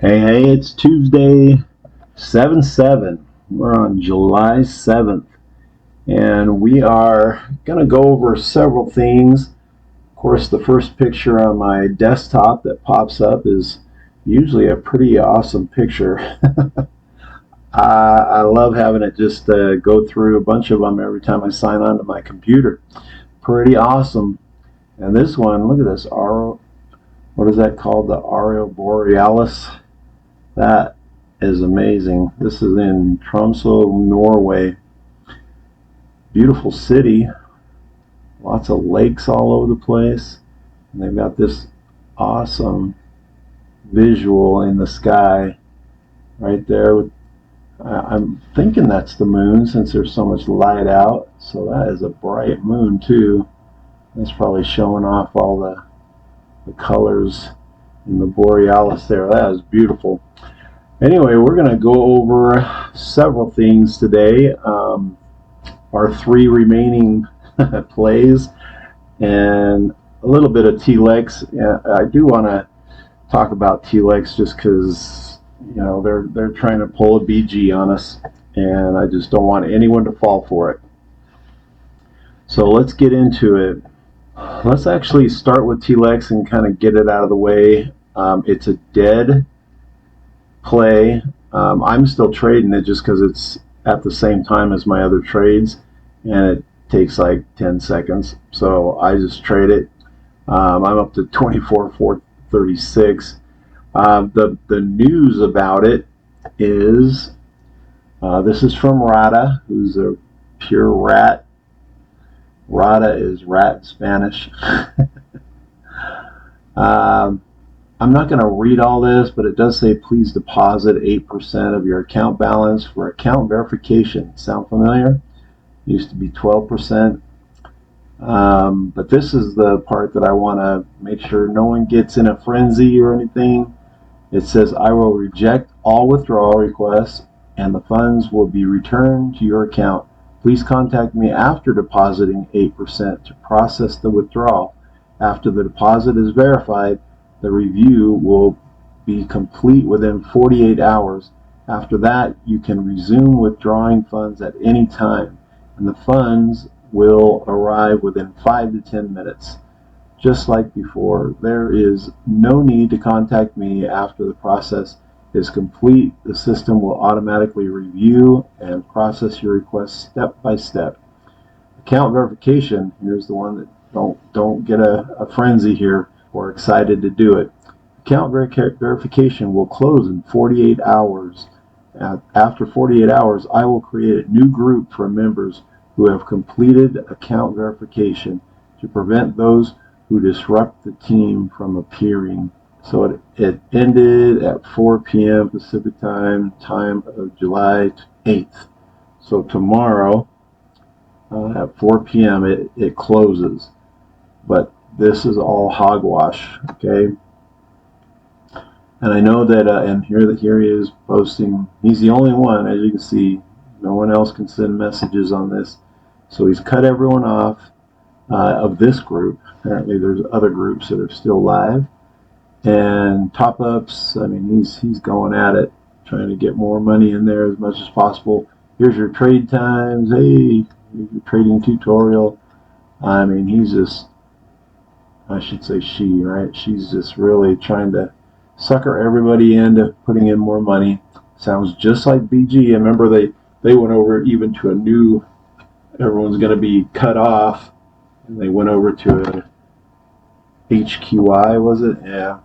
Hey, it's Tuesday, 7/7. We're on July 7th, and we are going to go over several things. Of course, the first picture on my desktop that pops up is usually a pretty awesome picture. I love having it just go through a bunch of them every time I sign on to my computer. Pretty awesome. And this one, look at this. What is that called? The Aurora Borealis. That is amazing. This is in Tromsø, Norway. Beautiful city. Lots of lakes all over the place. And they've got this awesome visual in the sky right there. I'm thinking that's the moon since there's so much light out. So that is a bright moon too. That's probably showing off all the colors in the borealis there. That is beautiful. Anyway, we're going to go over several things today. Our three remaining plays and a little bit of Teelx. I do want to talk about Teelx just because they're trying to pull a BG on us, and I just don't want anyone to fall for it. So let's get into it. Let's actually start with Teelx and kind of get it out of the way. It's a dead play. I'm still trading it just because it's at the same time as my other trades, and it takes like 10 seconds. So I just trade it. I'm up to 24,436. The news about it is this is from Rada, who's a pure rat. Rada is rat in Spanish. I'm not going to read all this, but it does say please deposit 8% of your account balance for account verification. Sound familiar? Used to be 12%. But this is the part that I want to make sure no one gets in a frenzy or anything. It says I will reject all withdrawal requests and the funds will be returned to your account. Please contact me after depositing 8% to process the withdrawal. After the deposit is verified, the review will be complete within 48 hours. After that, you can resume withdrawing funds at any time, and the funds will arrive within 5 to 10 minutes. Just like before, there is no need to contact me after the process is complete. The system will automatically review and process your request step by step. Account verification, here's the one that don't get a frenzy here or excited to do it. Account verification will close in 48 hours. After 48 hours, I will create a new group for members who have completed account verification to prevent those who disrupt the team from appearing. So it ended at 4 p.m. Pacific time of July 8th. So tomorrow at 4 p.m. it closes. But this is all hogwash, okay? And I know that, and here he is posting. He's the only one, as you can see. No one else can send messages on this. So he's cut everyone off of this group. Apparently there's other groups that are still live. And top-ups, I mean, he's going at it, trying to get more money in there as much as possible. Here's your trade times. Hey, here's your trading tutorial. I mean, he's just, I should say she, right? She's just really trying to sucker everybody into putting in more money. Sounds just like BG. I remember they went over even to a new, everyone's going to be cut off, and they went over to a HQI, was it? Yeah.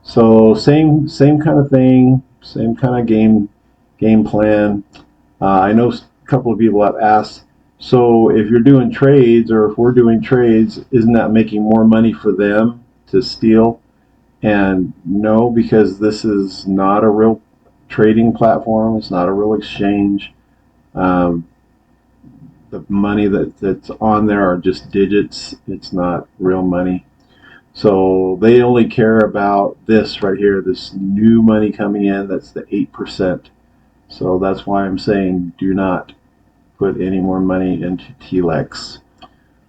So same kind of thing, same kind of game plan. I know a couple of people have asked, so if you're doing trades, or if we're doing trades, isn't that making more money for them to steal? And no, because this is not a real trading platform. It's not a real exchange. The money that's on there are just digits. It's not real money. So they only care about this right here, this new money coming in. That's the 8%. So that's why I'm saying do not put any more money into Teelx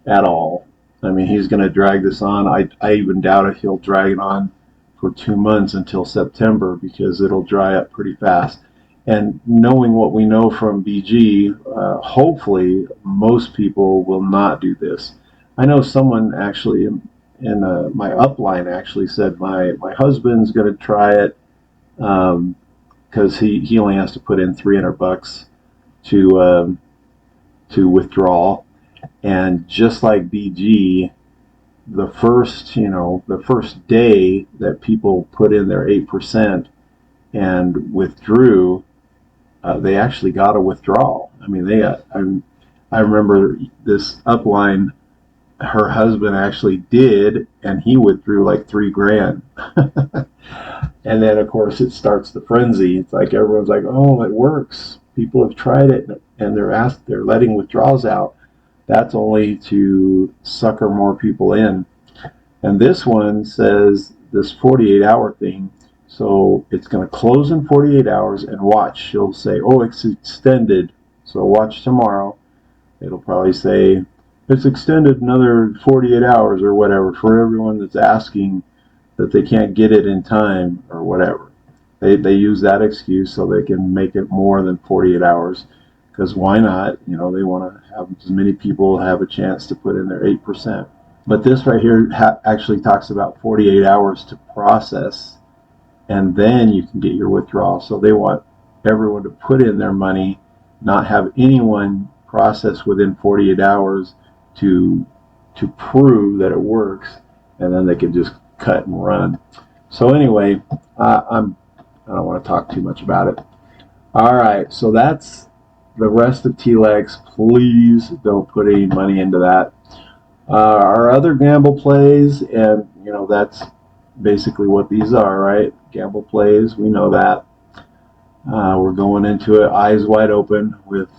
at all. I mean, he's going to drag this on. I even doubt if he'll drag it on for 2 months until September because it'll dry up pretty fast. And knowing what we know from BG, hopefully most people will not do this. I know someone actually in my upline actually said my husband's going to try it because he only has to put in $300 to withdraw, and just like BG, the first day that people put in their 8% and withdrew, they actually got a withdrawal. I mean, I remember this upline, her husband actually did, and he withdrew like $3,000. And then of course it starts the frenzy. It's like everyone's like, oh, it works. People have tried it, and they're letting withdrawals out. That's only to sucker more people in. And this one says this 48-hour thing. So it's going to close in 48 hours, and watch. She'll say, oh, it's extended. So watch tomorrow. It'll probably say it's extended another 48 hours or whatever for everyone that's asking that they can't get it in time or whatever. They use that excuse so they can make it more than 48 hours, because why not? They want to have as many people have a chance to put in their 8%. But this right here actually talks about 48 hours to process, and then you can get your withdrawal. So they want everyone to put in their money, not have anyone process within 48 hours to prove that it works, and then they can just cut and run. So anyway, I don't want to talk too much about it. All right, so that's the rest of Teelx. Please don't put any money into that. Our other gamble plays, and that's basically what these are, right? Gamble plays, we know that. We're going into it eyes wide open with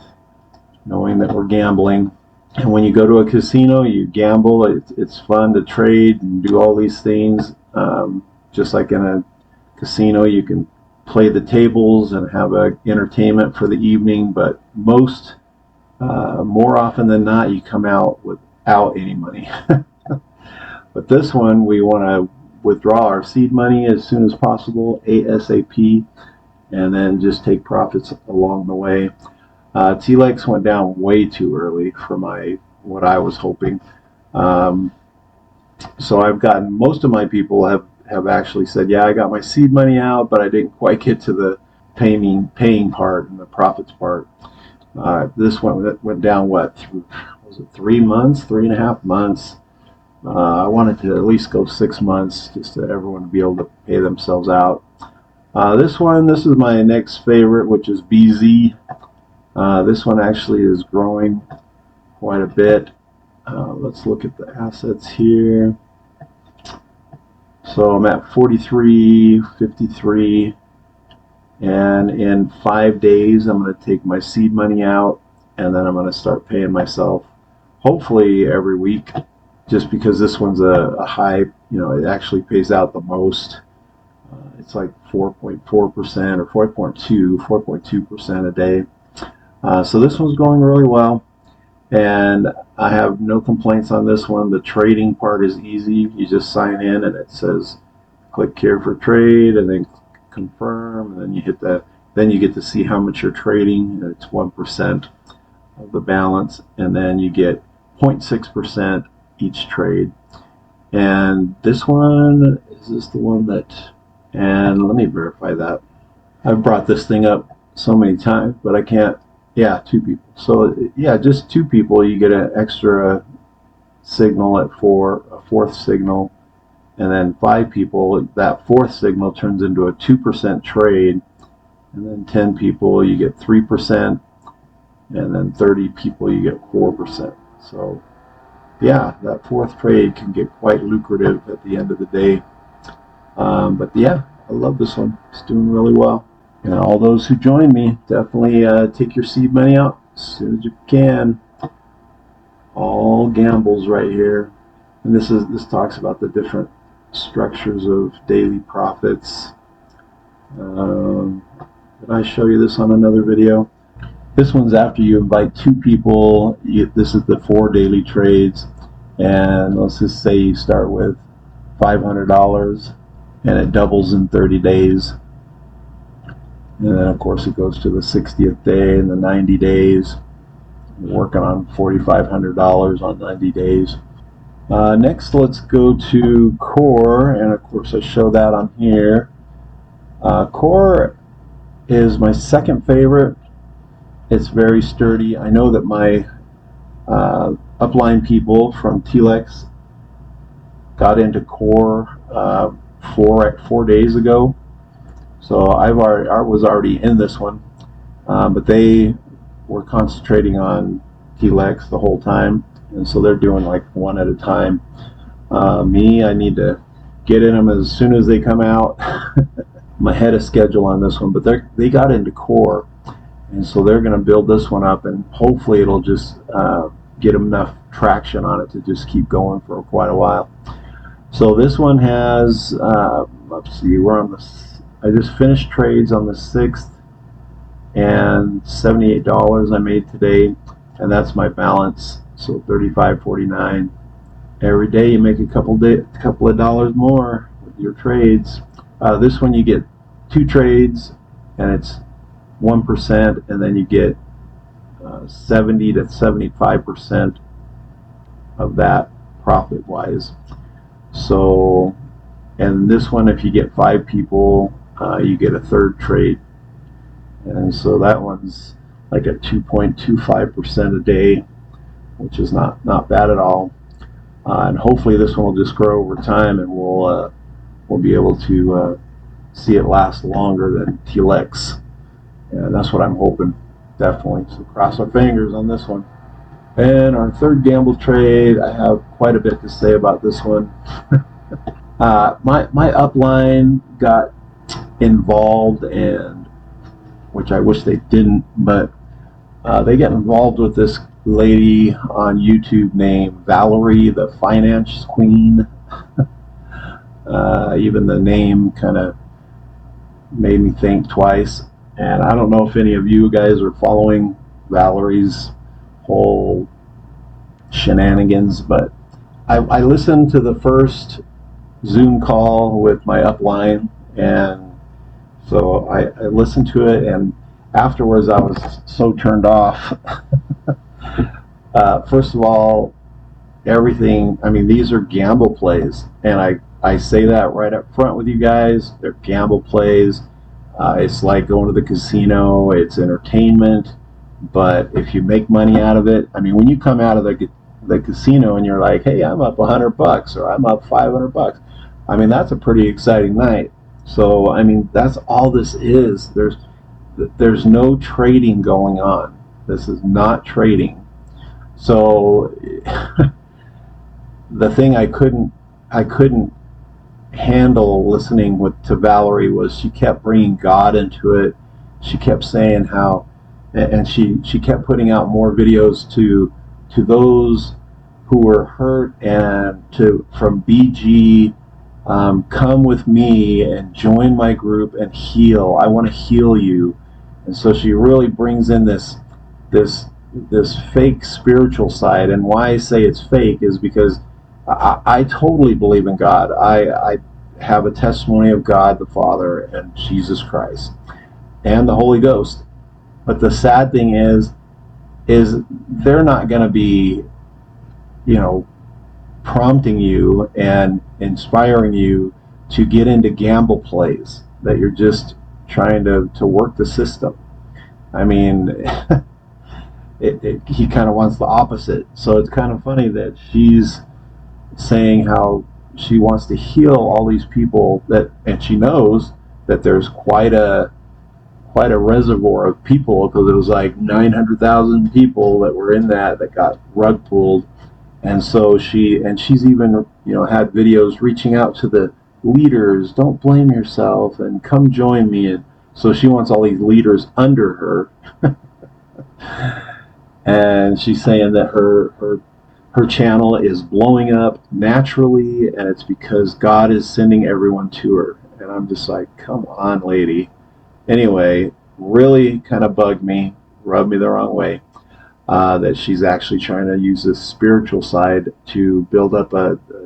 knowing that we're gambling. And when you go to a casino, you gamble. It's fun to trade and do all these things. Just like in a casino, you can play the tables and have an entertainment for the evening. But more often than not, you come out without any money. But this one, we want to withdraw our seed money as soon as possible, ASAP, and then just take profits along the way. Teelx went down way too early for what I was hoping. So I've gotten, most of my people have actually said, yeah, I got my seed money out, but I didn't quite get to the paying part and the profits part. This one went down, what, was it 3 months, 3.5 months? I wanted to at least go 6 months just to everyone be able to pay themselves out. This is my next favorite, which is BZ. This one actually is growing quite a bit. Let's look at the assets here. So I'm at 43.53, and in 5 days I'm going to take my seed money out, and then I'm going to start paying myself, hopefully every week, just because this one's a high, it actually pays out the most. It's like 4.4% or 4.2% a day. So this one's going really well, and I have no complaints on this one. The trading part is easy. You just sign in, and it says click here for trade, and then confirm, and then you hit that. Then you get to see how much you're trading. It's 1% of the balance, and then you get 0.6% each trade. And this one, is this the one that, and let me verify that. I've brought this thing up so many times, but I can't. Yeah, 2 people. So yeah, just 2 people, you get an extra signal at a 4th signal, and then 5 people, that 4th signal turns into a 2% trade, and then 10 people, you get 3%, and then 30 people, you get 4%. So yeah, that 4th trade can get quite lucrative at the end of the day. But yeah, I love this one. It's doing really well. And all those who join me, definitely take your seed money out as soon as you can. All gambles right here. And this talks about the different structures of daily profits. Did I show you this on another video? This one's after you invite 2 people. This is the 4 daily trades. And let's just say you start with $500. and it doubles in 30 days. And then, of course, it goes to the 60th day and the 90 days. We're working on $4,500 on 90 days. Next, let's go to Chor, and of course, I show that on here. Chor is my second favorite. It's very sturdy. I know that my upline people from Teelx got into Chor 4 days ago, so I was already in this one, but they were concentrating on Teelx the whole time, and so they're doing like one at a time. Me, I need to get in them as soon as they come out. I'm ahead of schedule on this one, but they got into Chor, and so they're going to build this one up, and hopefully it'll just get enough traction on it to just keep going for quite a while. So this one has, let's see, we're on this. I just finished trades on the 6th, and $78 I made today, and that's my balance. So $35.49. Every day you make a couple of dollars more with your trades. This one you get 2 trades, and it's 1%, and then you get 70 to 75% of that profit-wise. So, and this one, if you get 5 people, you get a third trade, and so that one's like a 2.25% a day, which is not bad at all. And hopefully this one will just grow over time, and we'll be able to see it last longer than Teelx, and that's what I'm hoping, definitely. So cross our fingers on this one. And our third gamble trade, I have quite a bit to say about this one. My upline got involved, and which I wish they didn't, but they get involved with this lady on YouTube named Valerie, the Finance Queen. Even the name kind of made me think twice. And I don't know if any of you guys are following Valerie's whole shenanigans, but I listened to the first Zoom call with my upline, and so I listened to it, and afterwards I was so turned off. First of all, everything, I mean, these are gamble plays, and I say that right up front with you guys. They're gamble plays. It's like going to the casino. It's entertainment, but if you make money out of it, I mean, when you come out of the casino and you're like, hey, I'm up $100 or I'm up $500, I mean, that's a pretty exciting night. So I mean, that's all this is. There's no trading going on. This is not trading. So the thing I couldn't handle listening to Valerie was she kept bringing God into it. She kept saying how, and she kept putting out more videos to those who were hurt, and from BG, come with me and join my group and heal. I want to heal you. And so she really brings in this fake spiritual side. And why I say it's fake is because I totally believe in God. I have a testimony of God the Father and Jesus Christ and the Holy Ghost. But the sad thing is they're not going to be, prompting you and inspiring you to get into gamble plays, that you're just trying to work the system. I mean, he kind of wants the opposite. So it's kind of funny that she's saying how she wants to heal all these people, and she knows that there's quite a reservoir of people, because it was like 900,000 people that were in that got rug pulled. And so she's even had videos reaching out to the leaders, don't blame yourself and come join me. And so she wants all these leaders under her. And she's saying that her channel is blowing up naturally, and it's because God is sending everyone to her. And I'm just like, come on, lady. Anyway, really kind of bugged me, rubbed me the wrong way, that she's actually trying to use this spiritual side to build up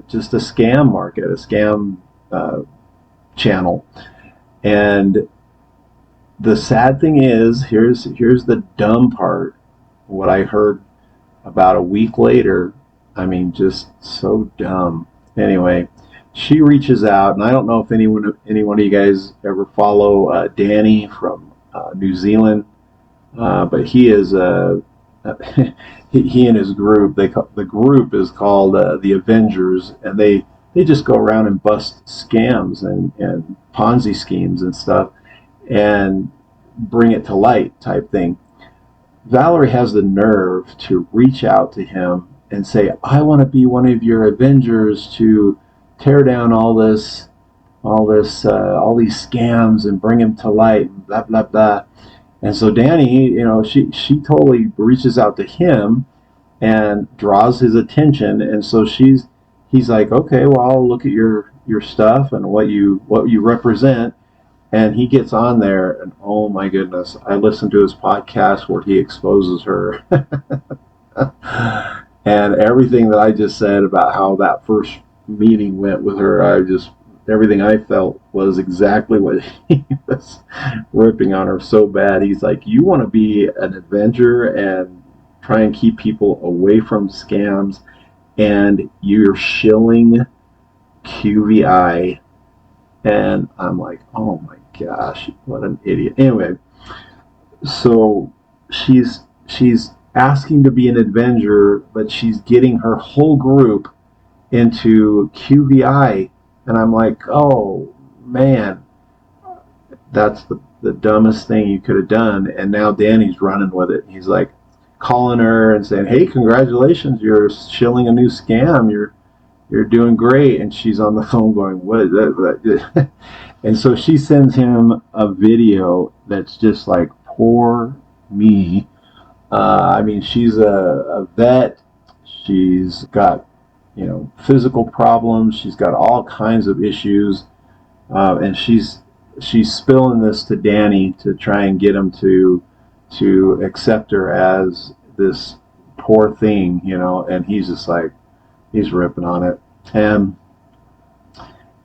just a scam market, a scam channel. And the sad thing is, here's the dumb part. What I heard about a week later, I mean, just so dumb. Anyway, she reaches out, and I don't know if any one of you guys ever follow Danny from New Zealand, but he is he and his group. The group is called the Avengers, and they just go around and bust scams and Ponzi schemes and stuff, and bring it to light type thing. Valerie has the nerve to reach out to him and say, "I want to be one of your Avengers to tear down all these scams and bring them to light." Blah blah blah. And so Danny, she totally reaches out to him and draws his attention. And so he's like, "Okay, well, I'll look at your stuff and what you represent." And he gets on there, and oh my goodness, I listened to his podcast where he exposes her. And everything that I just said about how that first meeting went with her, everything I felt was exactly what he was ripping on her so bad. He's like, "You want to be an Avenger and try and keep people away from scams, and you're shilling QVI." And I'm like, oh my gosh, what an idiot. Anyway, so she's asking to be an Avenger, but she's getting her whole group into QVI. And I'm like, oh man, that's the dumbest thing you could have done. And now Danny's running with it. He's like calling her and saying, "Hey, congratulations, you're shilling a new scam. You're doing great." And she's on the phone going, "What is that?" And so she sends him a video that's just like, poor me. I mean, she's a vet. She's got, physical problems. She's got all kinds of issues. And she's spilling this to Danny to try and get him to accept her as this poor thing, and he's just like, he's ripping on it.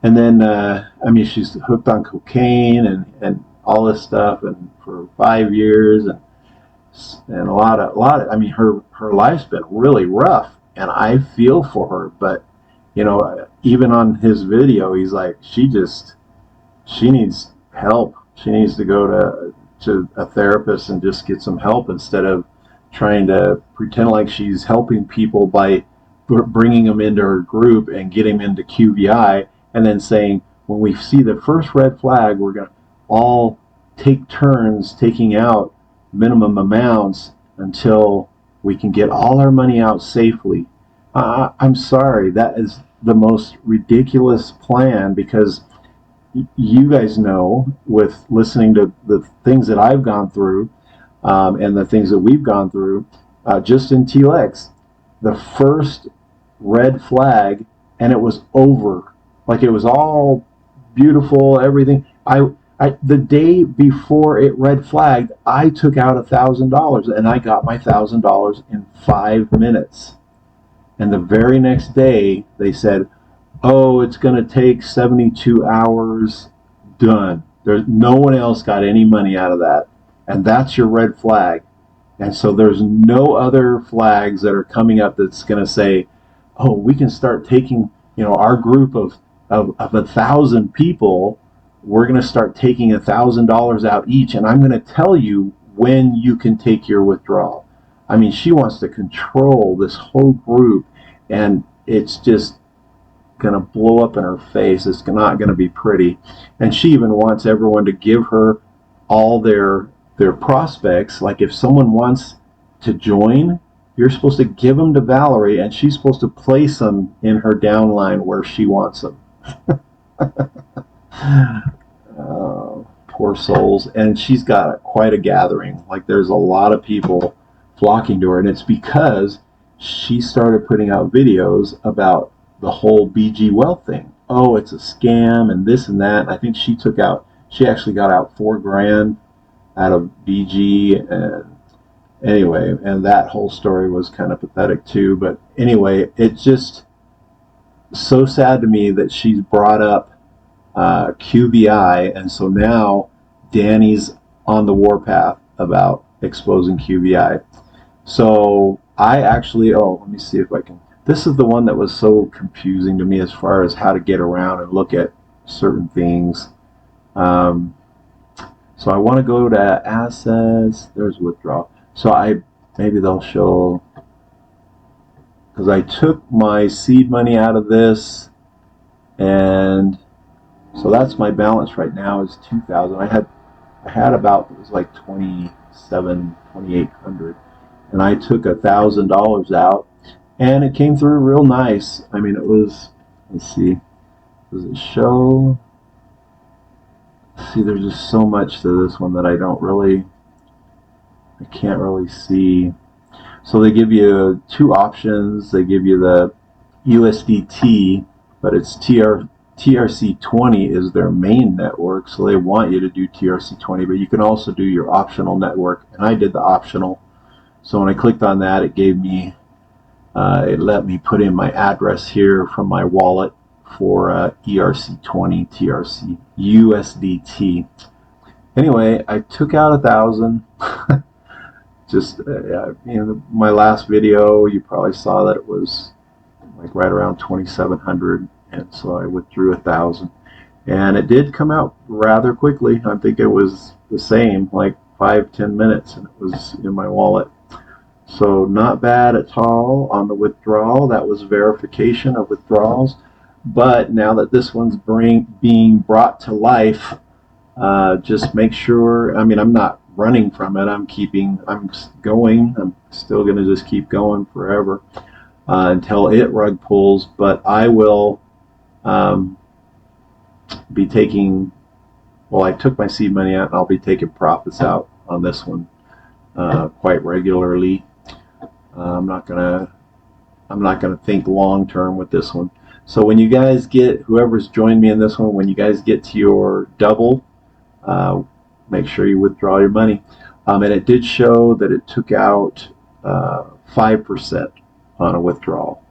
And then, I mean, she's hooked on cocaine and all this stuff, and for 5 years, and a lot of, I mean, her life's been really rough, and I feel for her. But, even on his video, he's like, she needs help. She needs to go to a therapist and just get some help instead of trying to pretend like she's helping people by bringing them into her group and getting them into QVI, and then saying, when we see the first red flag, we're going to all take turns taking out minimum amounts until we can get all our money out safely. I'm sorry, that is the most ridiculous plan, because you guys know, with listening to the things that I've gone through, and the things that we've gone through, just in Teelx, the first red flag, and it was over. Like, it was all beautiful, everything. The day before it red flagged, I took out $1,000, and I got my $1,000 in 5 minutes. And the very next day, they said, "Oh, it's going to take 72 hours." Done. No one else got any money out of that, and that's your red flag. And so there's no other flags that are coming up that's going to say, "Oh, we can start taking, our group of 1,000 people. We're going to start taking $1,000 out each, and I'm going to tell you when you can take your withdrawal." I mean, she wants to control this whole group, and it's just going to blow up in her face. It's not going to be pretty. And she even wants everyone to give her all their prospects. Like, if someone wants to join, you're supposed to give them to Valerie, and she's supposed to place them in her downline where she wants them. Oh, poor souls. And she's got quite a gathering. Like, there's a lot of people flocking to her, and it's because she started putting out videos about the whole BG Wealth thing. Oh, it's a scam and this and that. I think she actually got out $4,000 out of BG. And anyway, and that whole story was kind of pathetic too. But anyway, it's just so sad to me that she's brought up QVI, and so now Danny's on the warpath about exposing QVI. So I actually, oh, let me see if I can. This is the one that was so confusing to me as far as how to get around and look at certain things. Um, so I want to go to assets. There's withdrawal. So maybe they'll show, because I took my seed money out of this, and so that's my balance right now is 2,000. I had about, it was like 2,800, and I took $1,000 out, and it came through real nice. I mean, it was. Let's see, does it show? See, there's just so much to this one that I can't really see. So they give you two options. They give you the USDT, but it's TRC20 is their main network, so they want you to do TRC20, but you can also do your optional network, and I did the optional. So when I clicked on that, it gave me, it let me put in my address here from my wallet for ERC20 TRC USDT. Anyway, I took out 1,000. Just my last video, you probably saw that it was like right around 2,700, and so I withdrew 1,000, and it did come out rather quickly. I think it was the same, like 5-10 minutes, and it was in my wallet. So not bad at all on the withdrawal. That was verification of withdrawals. But now that this one's being brought to life, just make sure, I mean, I'm not running from it. I'm going. I'm still going to just keep going forever until it rug pulls. But I will be taking, well, I took my seed money out, and I'll be taking profits out on this one quite regularly. I'm not gonna think long term with this one. So when you guys get, whoever's joined me in this one, when you guys get to your double, make sure you withdraw your money. And it did show that it took out 5% on a withdrawal.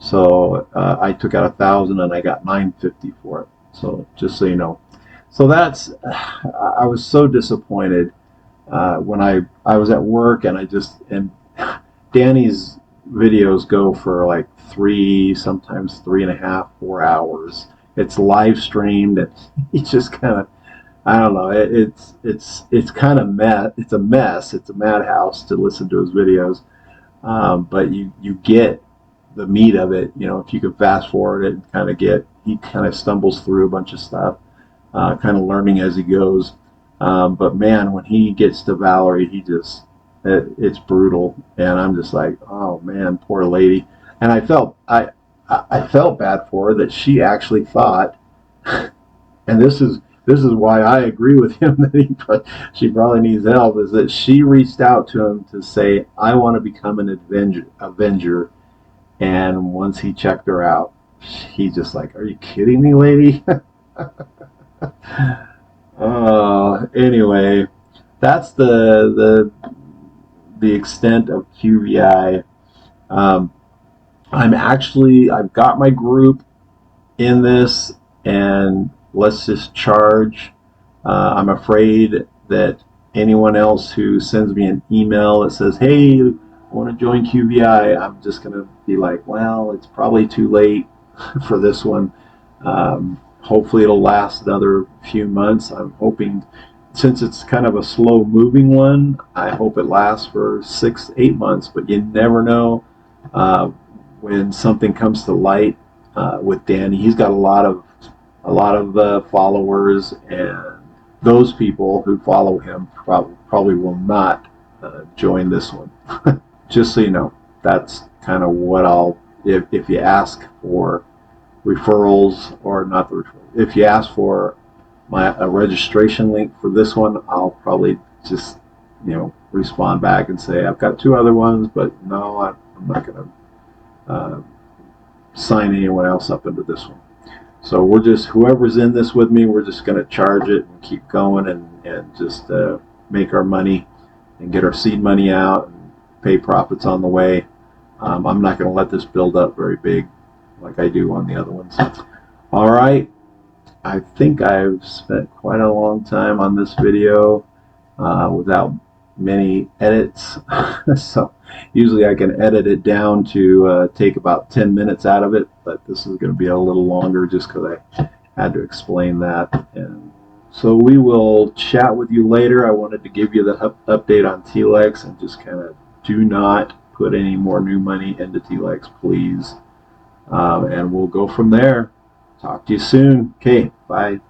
So I took out 1,000 and I got $950 for it. So just so you know. So that's, I was so disappointed when I was at work, and Danny's videos go for like 3, sometimes 3.5, 4 hours. It's live streamed, and he just kind of, I don't know. It's kind of it's a mess. It's a madhouse to listen to his videos. But you get the meat of it. You know, if you could fast forward it and he kind of stumbles through a bunch of stuff, kind of learning as he goes. But man, when he gets to Valerie, it's brutal, and I'm just like, oh man, poor lady. And I felt bad for her, that she actually thought, and this is why I agree with him that she probably needs help, is that she reached out to him to say, I want to become an Avenger. And once he checked her out, he's just like, are you kidding me, lady? Anyway, that's the extent of QVI. I've got my group in this, and let's just charge. I'm afraid that anyone else who sends me an email that says, hey, I want to join QVI, I'm just going to be like, well, it's probably too late for this one. Hopefully it'll last another few months. I'm hoping, since it's kind of a slow moving one, I hope it lasts for 6-8 months, but you never know when something comes to light with Danny. He's got a lot of followers, and those people who follow him probably will not join this one. Just so you know, that's kind of what if you ask for referrals, or not the referrals, if you ask for a registration link for this one, I'll probably just respond back and say, I've got 2 other ones, but no, I'm not going to sign anyone else up into this one. So whoever's in this with me, we're just going to charge it and keep going, and just make our money and get our seed money out and pay profits on the way. I'm not going to let this build up very big like I do on the other ones. All right. I think I've spent quite a long time on this video without many edits. So usually I can edit it down to take about 10 minutes out of it, but this is going to be a little longer just because I had to explain that. And so we will chat with you later. I wanted to give you the update on Teelx and just kind of do not put any more new money into Teelx, please. And we'll go from there. Talk to you soon. Okay, bye.